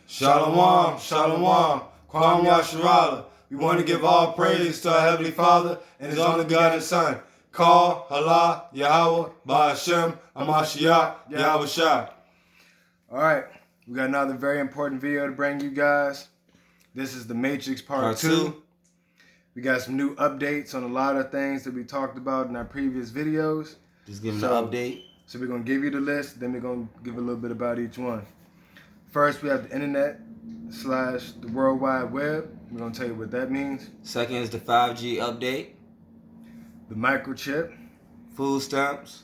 Shalom, shalom, Kwam Yasharala. We want to give all praise to our Heavenly Father and His only begotten Son. Call, Allah, Yahweh, Ba'ashem, Amashiach, Yahweh Shah. Alright, we got another very important video to bring you guys. This is The Matrix Part 2. We got some new updates on a lot of things that we talked about in our previous videos. Just giving an update. So we're going to give you the list, then we're going to give a little bit about each one. First, we have the internet / the World Wide Web. We're going to tell you what that means. Second is the 5G update. The microchip. Food stamps.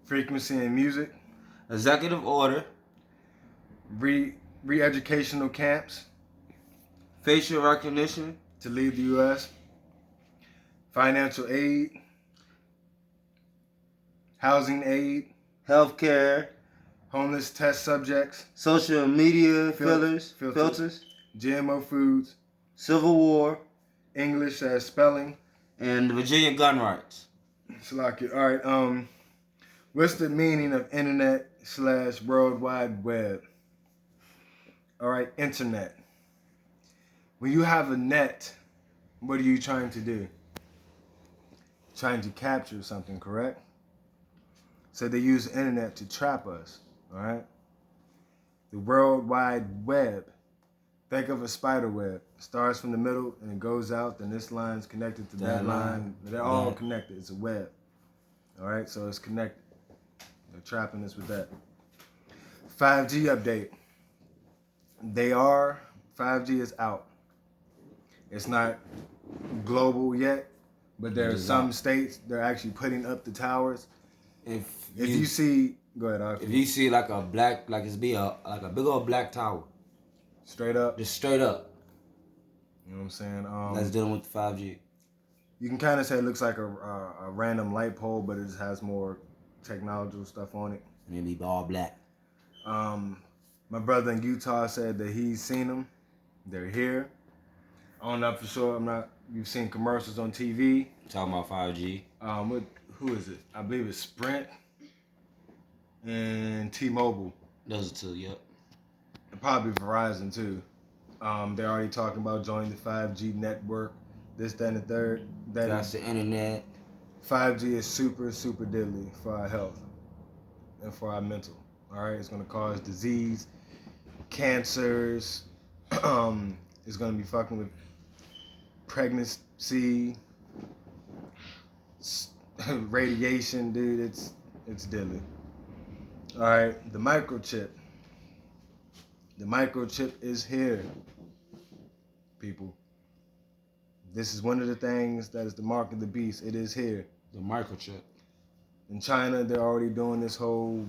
Frequency and music. Executive order. Re-educational camps. Facial recognition. To leave the U.S. Financial aid. Housing aid. Healthcare. Homeless test subjects. Social media filters. GMO foods. Civil War. English as spelling. And the Virginia gun rights. Salaki. All right. What's the meaning of internet / World Wide Web? All right. Internet. When you have a net, what are you trying to do? Trying to capture something, correct? So they use the internet to trap us. All right. The World Wide Web. Think of a spider web. It starts from the middle and it goes out. Then this line's connected to that line. They're all connected. It's a web. All right. So it's connected. They're trapping us with that. 5G update. 5G is out. It's not global yet, but there are some states they're actually putting up the towers. If you see, go ahead. Arthur. If you see like a black, like it's be like a big old black tower, straight up, just straight up. You know what I'm saying? That's dealing with the 5G. You can kind of say it looks like a random light pole, but it just has more technological stuff on it. And it be all black. My brother in Utah said that he's seen them. They're here. I don't know for sure. You've seen commercials on TV. Talking about 5G. Who is it? I believe it's Sprint and T-Mobile. Those are two, yep. And probably Verizon too. They're already talking about joining the 5G network. This, that, and the third. That's the internet. 5G is super, super deadly for our health and for our mental. All right, it's gonna cause disease, cancers. It's gonna be fucking with pregnancy, radiation, dude. It's deadly. All right, the microchip. The microchip is here, people. This is one of the things that is the mark of the beast. It is here. The microchip. In China, they're already doing this whole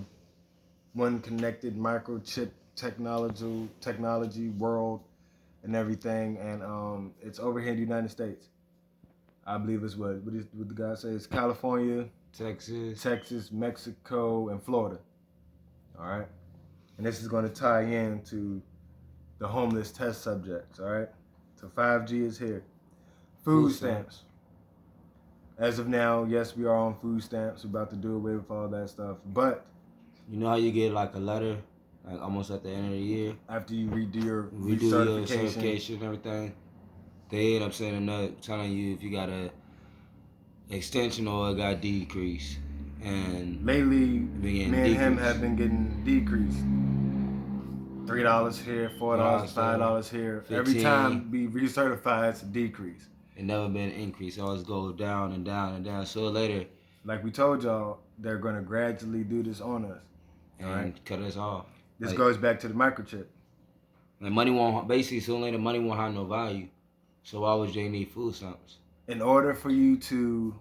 one connected microchip technology world and everything, and it's over here in the United States. I believe it's what the guy says. It's California, Texas, Mexico, and Florida. All right, and this is going to tie in to the homeless test subjects. All right, so 5G is here. Food stamps. As of now, yes, we are on food stamps. We're about to do away with all that stuff, but you know how you get like a letter, like almost at the end of the year, after you redo your certification and everything, they end up telling you if you got a extension or it got decreased. And lately, me and him have been getting decreased. $3 here, $4, $5 here. 15. Every time we recertify, it's a decrease. It never been increased. It always goes down and down and down. So later, like we told y'all, they're going to gradually do this on us. And cut us off. This goes back to the microchip. Like money won't, basically, sooner or later, money won't have no value. So why would they need food stamps? In order for you to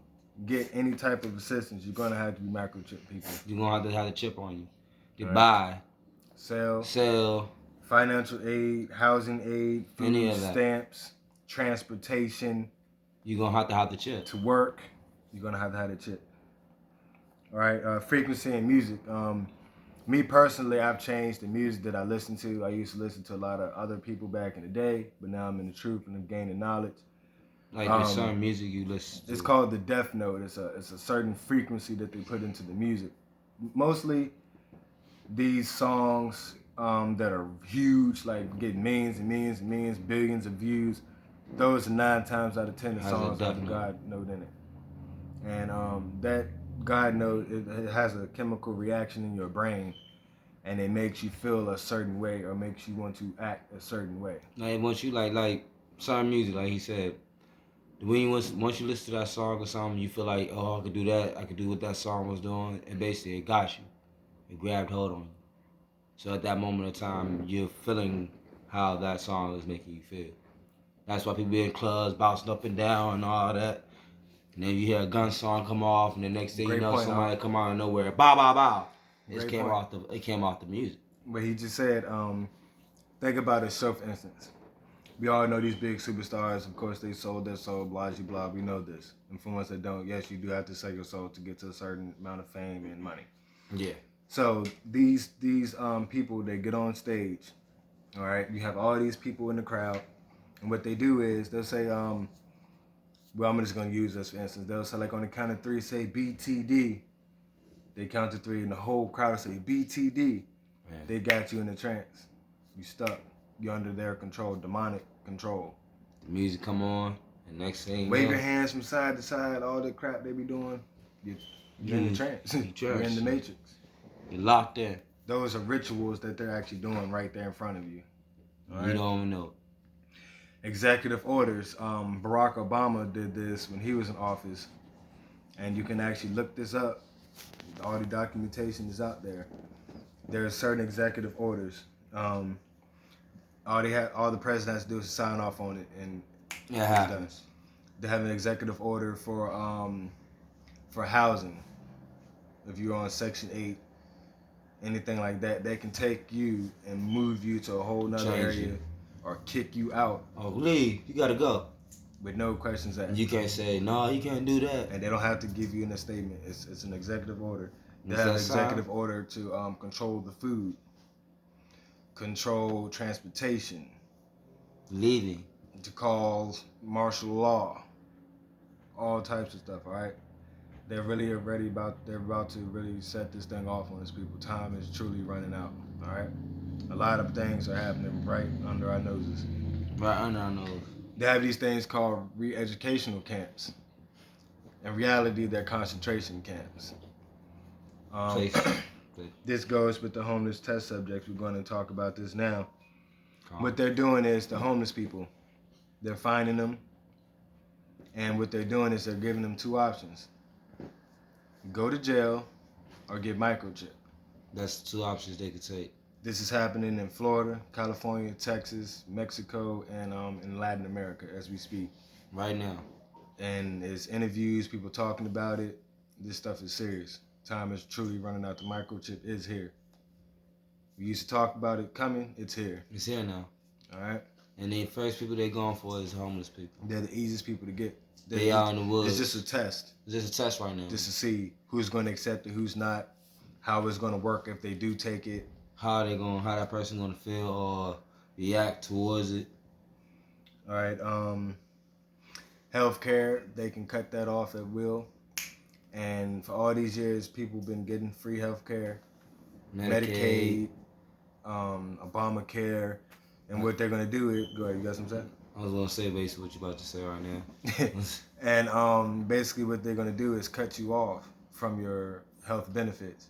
get any type of assistance, you're going to have to be microchip people. You're going to have the chip on you. To buy. Sell. Financial aid, housing aid, food stamps, transportation. You're going to have the chip. To work, you're going to have the chip. All right, frequency and music. Me personally, I've changed the music that I listen to. I used to listen to a lot of other people back in the day, but now I'm in the truth and I'm gaining knowledge. Like there's certain music you listen to. It's called the death note. It's a certain frequency that they put into the music. Mostly, these songs that are huge, like getting millions and millions and millions, billions of views. Those are 9 times out of 10 the Has a songs have a definite- God note in it. And that God note, it has a chemical reaction in your brain, and it makes you feel a certain way or makes you want to act a certain way. Like once you like certain music, like he said, when you once you listen to that song or something, you feel like, oh, I could do that. I could do what that song was doing, and basically it got you. It grabbed hold on you. So at that moment of time, you're feeling how that song is making you feel. That's why people be in clubs bouncing up and down and all that. And then you hear a gun song come off, and the next thing Great you know, point, somebody Al. come out of nowhere, bow, bow, bow. It Great came point. off the music. But he just said, think about a self instance. We all know these big superstars. Of course, they sold their soul, blah, blah, blah. We know this. And for ones that don't, yes, you do have to sell your soul to get to a certain amount of fame and money. Yeah. So these people, they get on stage. All right, you have all these people in the crowd, and what they do is they'll say, well, I'm just gonna use this for instance. They'll say like on the count of 3, say BTD. They count to 3, and the whole crowd will say BTD. Man. They got you in a trance. You stuck. You're under their control, demonic control. The music come on, and next thing Wave you know, your hands from side to side, all the crap they be doing. You're in the trance. You're in the matrix. You're locked in. Those are rituals that they're actually doing right there in front of you. All right? You don't even know. Executive orders. Barack Obama did this when he was in office, and you can actually look this up. All the documentation is out there. There are certain executive orders. All the president has to do is sign off on it, and It happens. They have an executive order for housing. If you're on Section 8, anything like that, they can take you and move you to a whole nother area or kick you out. Oh, leave. You gotta go. With no questions asked. You can't say, no, you can't do that. And they don't have to give you in a statement. It's an executive order. They Is have an that executive order to control the food, control transportation, Leaving. to call martial law, all types of stuff. All right, they're about to really set this thing off on these people. Time is truly running out. All right, a lot of things are happening right under our noses. Right under our nose. They have these things called re-educational camps. In reality, they're concentration camps. This goes with the homeless test subjects. We're going to talk about this now. What they're doing is the homeless people, they're finding them, and what they're doing is they're giving them 2 options: go to jail or get microchipped. That's 2 options they could take. This is happening in Florida, California, Texas, Mexico, and in Latin America as we speak. Right now. And there's interviews, people talking about it. This stuff is serious. Time is truly running out. The microchip is here. We used to talk about it coming. It's here. It's here now. All right. And the first people they're going for is homeless people. They're the easiest people to get. They are in the woods. It's just a test. It's just a test right now. Just to see who's going to accept it, who's not, how it's going to work if they do take it. How that person gonna feel or react towards it. All right. Healthcare, they can cut that off at will. And for all these years, people been getting free healthcare, Medicaid, Obamacare, and what they're gonna do is go ahead. You got something to say? I was gonna say basically what you're about to say right now. And basically what they're gonna do is cut you off from your health benefits.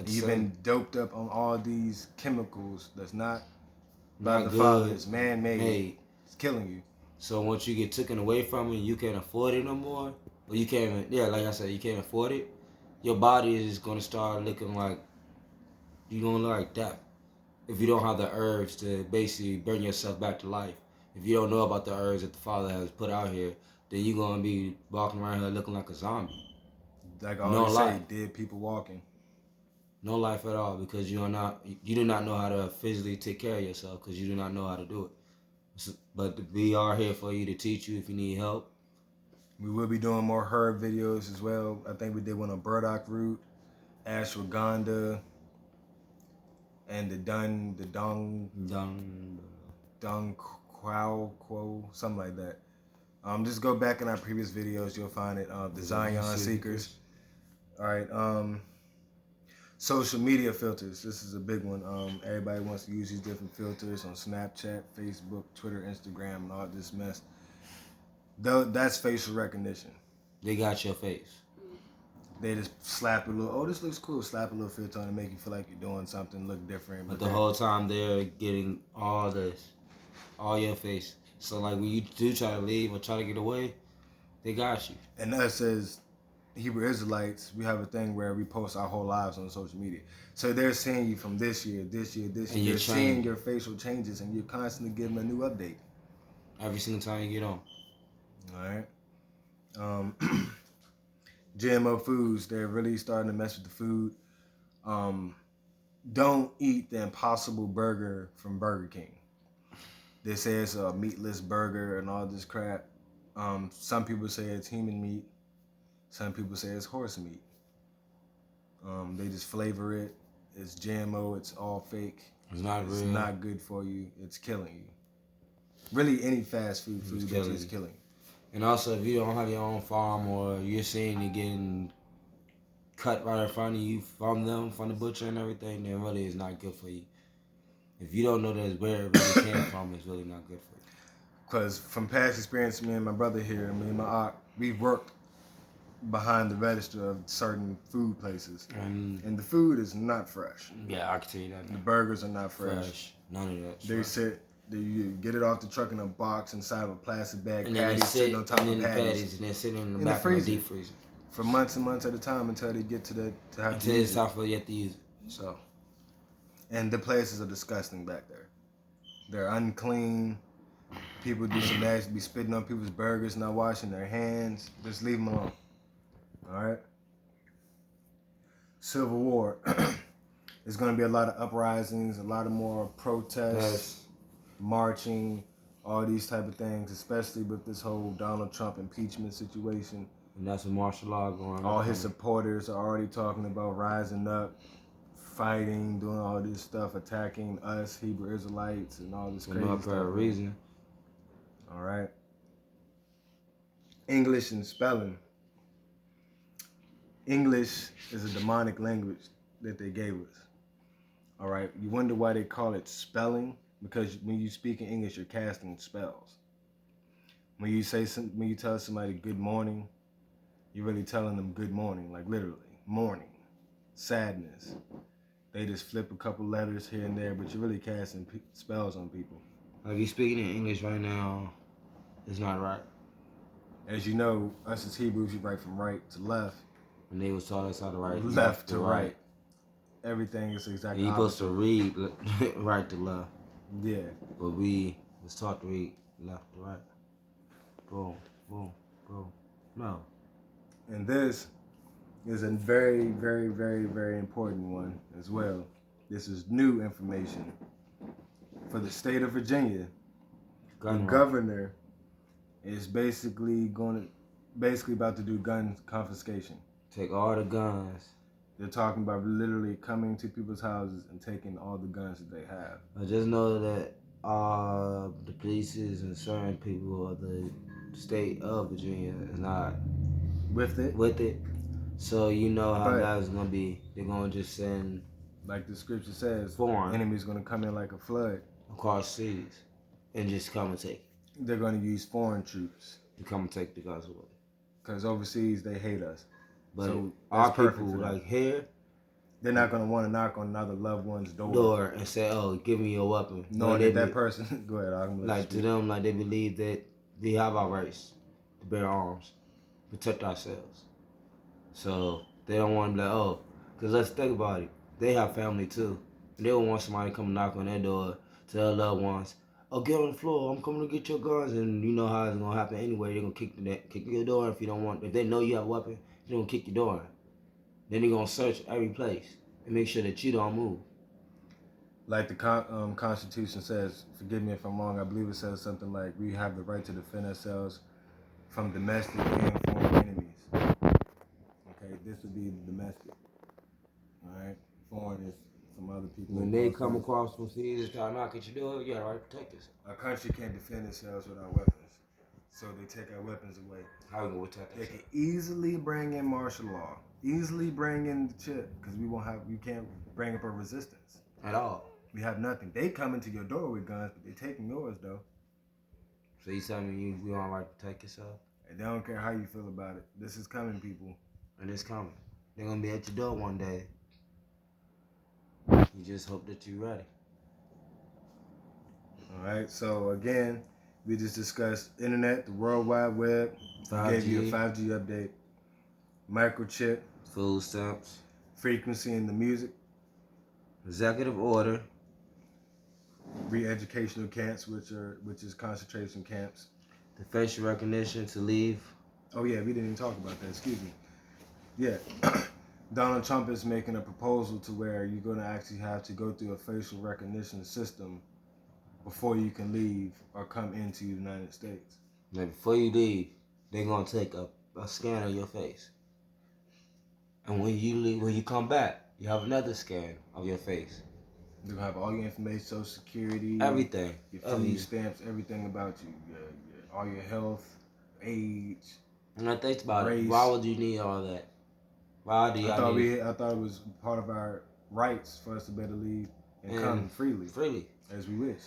You've been doped up on all these chemicals that's not by the Father. It's man-made. It's killing you. So once you get taken away from it, you can't afford it no more. Or you can't even, like I said, you can't afford it. Your body is gonna start looking like you're gonna look like that. If you don't have the herbs to basically bring yourself back to life. If you don't know about the herbs that the Father has put out here, then you're gonna be walking around here looking like a zombie. Like I always say, dead people walking. No life at all, because you do not know how to physically take care of yourself, because you do not know how to do it. So, but we are here for you to teach you if you need help. We will be doing more herb videos as well. I think we did one on burdock root, ashwagandha, and the dung quo, something like that. Just go back in our previous videos, you'll find it. The Zion Seekers. All right. Social media filters. This is a big one. Everybody wants to use these different filters on Snapchat, Facebook, Twitter, Instagram, and all this mess. Though that's facial recognition. They got your face. They just slap a little. Oh, this looks cool. Slap a little filter on it, make you feel like you're doing something, look different. But the whole time they're getting all your face. So like when you do try to leave or try to get away, they got you. And us as Hebrew Israelites, we have a thing where we post our whole lives on social media. So they're seeing you from this year. And They're seeing your facial changes, and you're constantly giving a new update. Every single time you get on. All right. GMO foods, they're really starting to mess with the food. Don't eat the Impossible Burger from Burger King. They say it's a meatless burger and all this crap. Some people say it's human meat. Some people say it's horse meat. They just flavor it. It's GMO. It's all fake. It's not real. It's not good for you. It's killing you. Really, any fast food is killing you. And also, if you don't have your own farm or you're seeing it getting cut right in front of you from the butcher and everything, then really it's not good for you. If you don't know that where it really came from, it's really not good for you. Because from past experience, me and my brother here, me and my aunt, we've worked behind the register of certain food places. And the food is not fresh. Yeah, I can tell you that. The burgers are not fresh. None of that. They sit, you get it off the truck in a box inside of a plastic bag. And then patties sitting on top of patties. And they're sitting in the back of the deep freezer. For months and months at a time until they get to have until it's time for you to use it. So, and the places are disgusting back there. They're unclean. People do some nasty, be spitting on people's burgers, not washing their hands. Just leave them alone. All right. Civil War. There's going to be a lot of uprisings, a lot of more protests, marching, all these type of things, especially with this whole Donald Trump impeachment situation. And that's a martial law going on. All his supporters are already talking about rising up, fighting, doing all this stuff, attacking us, Hebrew Israelites, and all this crazy stuff. For a reason. All right. English and spelling. English is a demonic language that they gave us. All right. You wonder why they call it spelling? Because when you speak in English, you're casting spells. When you tell somebody good morning, you're really telling them good morning, like literally morning, sadness. They just flip a couple letters here and there, but you're really casting spells on people. Like you speaking in English right now, it's not right. As you know, us as Hebrews, we write from right to left. And they was taught us how to write left to right. Everything is exactly. You're supposed to read right to left. Yeah. But we was taught to read left to right. Boom, boom, boom. No. And this is a very, very, very, very important one as well. This is new information. For the state of Virginia, the governor is basically about to do gun confiscation. Take all the guns. They're talking about literally coming to people's houses and taking all the guns that they have. I just know that the police and certain people of the state of Virginia is not with it. So you know how that is gonna be. They're gonna just send, like the scripture says, foreign enemies gonna come in like a flood across seas and just come and take it. They're gonna use foreign troops to come and take the guns away. Because overseas they hate us. But so our people like here, they're not gonna want to knock on another loved one's door and say, "Oh, give me your weapon." Knowing that person. Go ahead. I'm like to them, like they believe that we have our rights to bear arms, protect ourselves. So they don't want to be like, oh, because let's think about it. They have family too, and they don't want somebody to come knock on their door to their loved ones. Oh, get on the floor. I'm coming to get your guns, and you know how it's gonna happen anyway. They're gonna kick your door if you don't want. If they know you have a weapon, they're gonna kick your door. Then they're gonna search every place and make sure that you don't move. Like the Constitution says, forgive me if I'm wrong, I believe it says something like we have the right to defend ourselves from domestic and foreign enemies. Okay, this would be the domestic. All right, foreign is from other people. When they come across from seas and try to knock at your door, you gotta right to protect yourself. Our country can't defend itself without weapons. So they take our weapons away. How we gonna protect They can ourselves? easily bring in martial law. Easily bring in the chip because we can't bring up a resistance. At all. We have nothing. They come into your door with guns, but they taking yours though. So you telling me you don't like to protect yourself? And they don't care how you feel about it. This is coming, people. And it's coming. They're gonna be at your door one day. You just hope that you're ready. All right. So again, we just discussed internet, the World Wide Web. 5G. Gave you a 5G update. Microchip, Food stamps. frequency in the music, Executive order. re-educational camps, which is concentration camps. The facial recognition to leave. Oh yeah, we didn't even talk about that. Excuse me. Yeah, Donald Trump is making a proposal to where you're going to actually have to go through a facial recognition system before you can leave or come into the United States. Now before you leave, they're gonna take a scan of your face. And when you leave, when you come back, you have another scan of your face. They're going to have all your information, Social Security, Everything. your food stamps, everything about you, all your health, age. And I think about race. it. Why would you need all that? Why do y'all need I thought it was part of our rights for us to better leave and come freely as we wish.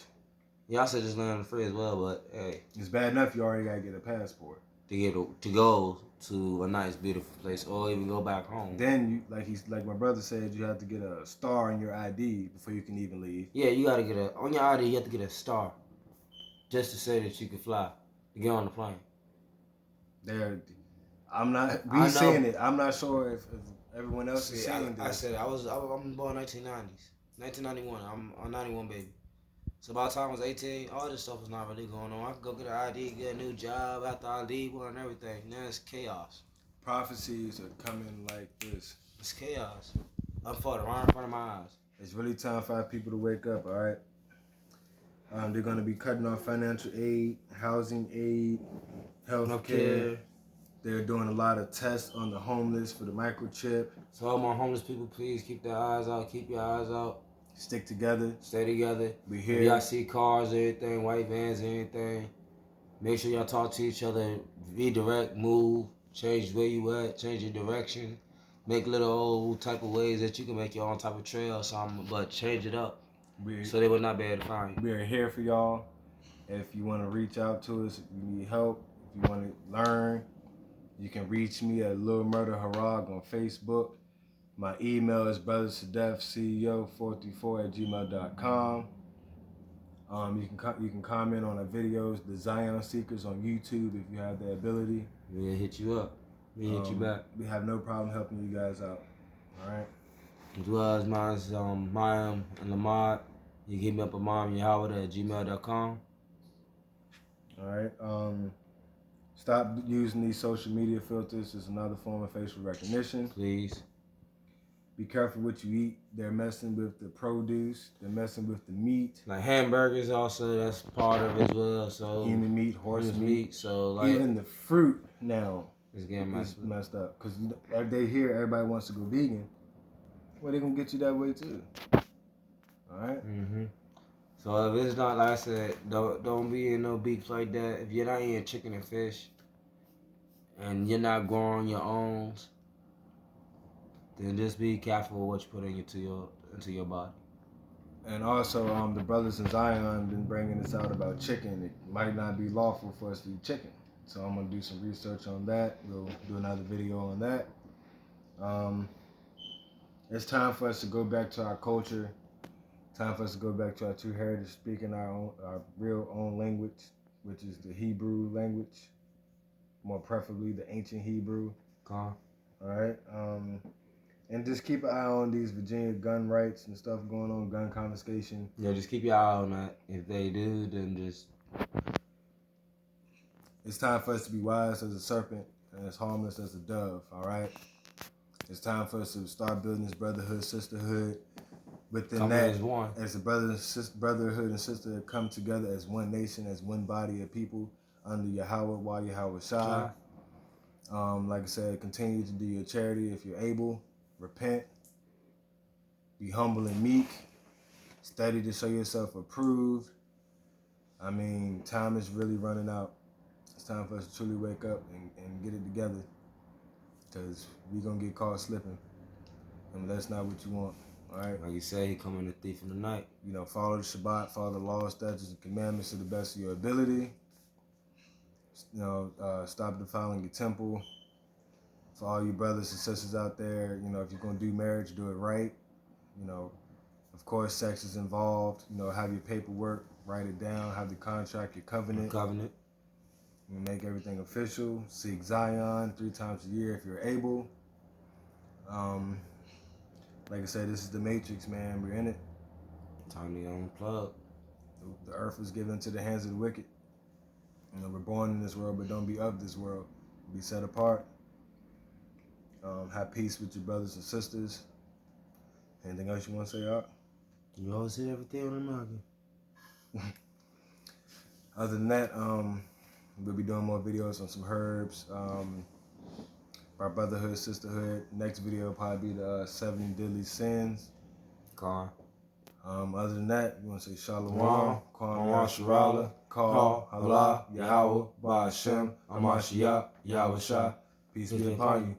Y'all said just land free as well, but hey, it's bad enough you already gotta get a passport to go to a nice, beautiful place, or even go back home. Then you like my brother said, you have to get a star in your ID before you can even leave. Yeah, you gotta get on your ID. You have to get a star, just to say that you can fly to get on the plane. Seeing it. I'm not sure if everyone else is seeing this. I said I'm born 1990s, 1991. I'm 91 baby. So by the time I was 18, all this stuff was not really going on. I could go get an ID, get a new job after I leave one and everything. Now it's chaos. Prophecies are coming like this. It's chaos. Unfolding right in front of my eyes. It's really time for our people to wake up, all right? They're going to be cutting off financial aid, housing aid, health care. They're doing a lot of tests on the homeless for the microchip. So all my homeless people, please keep their eyes out. Keep your eyes out. Stick together. Stay together. We here. If y'all see cars or anything, white vans or anything, make sure y'all talk to each other. Redirect, move, change where you at, change your direction. Make little old type of ways that you can make your own type of trail or something, but change it up so they will not be able to find you. We are here for y'all. If you want to reach out to us, if you need help, if you want to learn, you can reach me at Lil Murder Harag on Facebook. My email is brothersadefceo434@gmail.com. You can comment on our videos, the Zion Seekers on YouTube if you have the ability. We'll hit you up. We'll hit you back. We have no problem helping you guys out. All right. As well as mine's Mayim and Lamar. You can hit me up at momyahweh@gmail.com. All right. Stop using these social media filters. It's another form of facial recognition. Please. Be careful what you eat. They're messing with the produce. They're messing with the meat. Like hamburgers also, that's part of it as well. So human meat, horse meat. So like even the fruit now is getting messed up. Because they hear everybody wants to go vegan. Well, they're going to get you that way too. All right? Mm-hmm. So if it's not, like I said, don't be in no beef like that. If you're not eating chicken and fish and you're not growing your own, then just be careful with what you put into your body. And also, the brothers in Zion been bringing this out about chicken. It might not be lawful for us to eat chicken. So I'm going to do some research on that. We'll do another video on that. It's time for us to go back to our culture. Time for us to go back to our true heritage, speaking our real own language, which is the Hebrew language. More preferably the ancient Hebrew. All right. And just keep an eye on these Virginia gun rights and stuff going on, gun confiscation. Yeah, just keep your eye on that. If they do, then just... It's time for us to be wise as a serpent and as harmless as a dove, all right? It's time for us to start building this brotherhood, sisterhood. Within that, as one. As a brotherhood and sisterhood come together as one nation, as one body of people under Yahweh Shai. Like I said, continue to do your charity if you're able. Repent. Be humble and meek. Study to show yourself approved. I mean, time is really running out. It's time for us to truly wake up and get it together. Because we going to get caught slipping. And that's not what you want. All right? Like you say, he coming a thief in the night. You know, follow the Shabbat, follow the laws, statutes, and commandments to the best of your ability. You know, stop defiling your temple. For all you brothers and sisters out there, you know, if you're going to do marriage, do it right. You know, of course, sex is involved. You know, have your paperwork, write it down, have the contract, your covenant. You make everything official. Seek Zion 3 times a year if you're able. Like I said, this is the Matrix, man. We're in it. Time to unplug. The earth was given into the hands of the wicked. You know, we're born in this world, but don't be of this world. Be set apart. Have peace with your brothers and sisters. Anything else you want to say, Art? You always hit everything on the market. Other than that, we'll be doing more videos on some herbs. Our brotherhood, sisterhood. Next video will probably be the 70 deadly sins. Car. Other than that, you want to say Shalom, Kwam Yasharala, Call, Allah, Yahweh, Ba'ashem, Amashiach, Yahweh Shah. Peace be upon you.